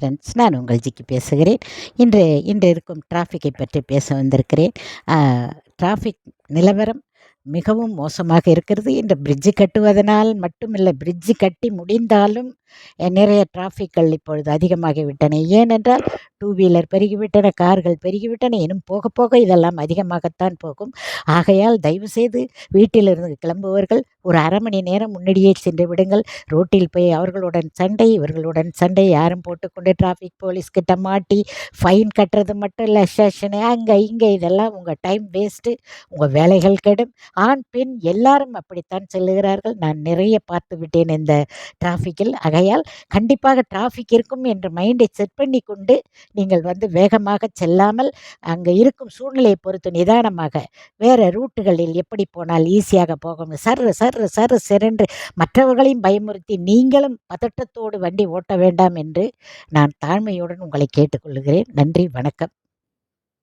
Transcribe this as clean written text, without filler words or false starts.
Friends, நான் உங்கள் ஜிக்கி பேசுகிறேன். இன்று இன்று இருக்கும் டிராஃபிக்கை பற்றி பேச வந்திருக்கிறேன். டிராஃபிக் நிலவரம் மிகவும் மோசமாக இருக்கிறது. இந்த பிரிட்ஜு கட்டுவதனால் மட்டுமில்லை, பிரிட்ஜு கட்டி முடிந்தாலும் நிறைய டிராஃபிக்கள் இப்பொழுது அதிகமாகிவிட்டன. ஏனென்றால் டூ வீலர் பெருகிவிட்டன, கார்கள் பெருகிவிட்டன. இன்னும் போக போக இதெல்லாம் அதிகமாகத்தான் போகும். ஆகையால் தயவுசெய்து வீட்டிலிருந்து கிளம்புவர்கள் ஒரு அரை மணி நேரம் முன்னாடியே சென்று விடுங்கள். ரோட்டில் போய் அவர்களுடன் சண்டை இவர்களுடன் சண்டை யாரும் போட்டுக்கொண்டு டிராஃபிக் போலீஸ் கிட்ட மாட்டி ஃபைன் கட்டுறது மட்டும் இல்லை, செஷனு அங்கே இங்கே, இதெல்லாம் உங்கள் டைம் வேஸ்ட்டு, உங்கள் வேலைகள் கெடும். ஆண் பெண் எல்லாரும் அப்படித்தான் செல்லுகிறார்கள். நான் நிறைய பார்த்து விட்டேன் இந்த டிராஃபிக்கில். ஆகையால் கண்டிப்பாக டிராஃபிக் இருக்கும் என்ற மைண்டை செட் பண்ணி கொண்டு நீங்கள் வேகமாக செல்லாமல், அங்கே இருக்கும் சூழ்நிலையை பொறுத்து நிதானமாக வேறு ரூட்டுகளில் எப்படி போனால் ஈஸியாக போகும், சர்ரு சர்ரு சர்ரு செரென்று மற்றவர்களையும் பயமுறுத்தி நீங்களும் பதட்டத்தோடு வண்டி ஓட்ட வேண்டாம் என்று நான் தாழ்மையுடன் உங்களை கேட்டுக்கொள்கிறேன். நன்றி, வணக்கம்.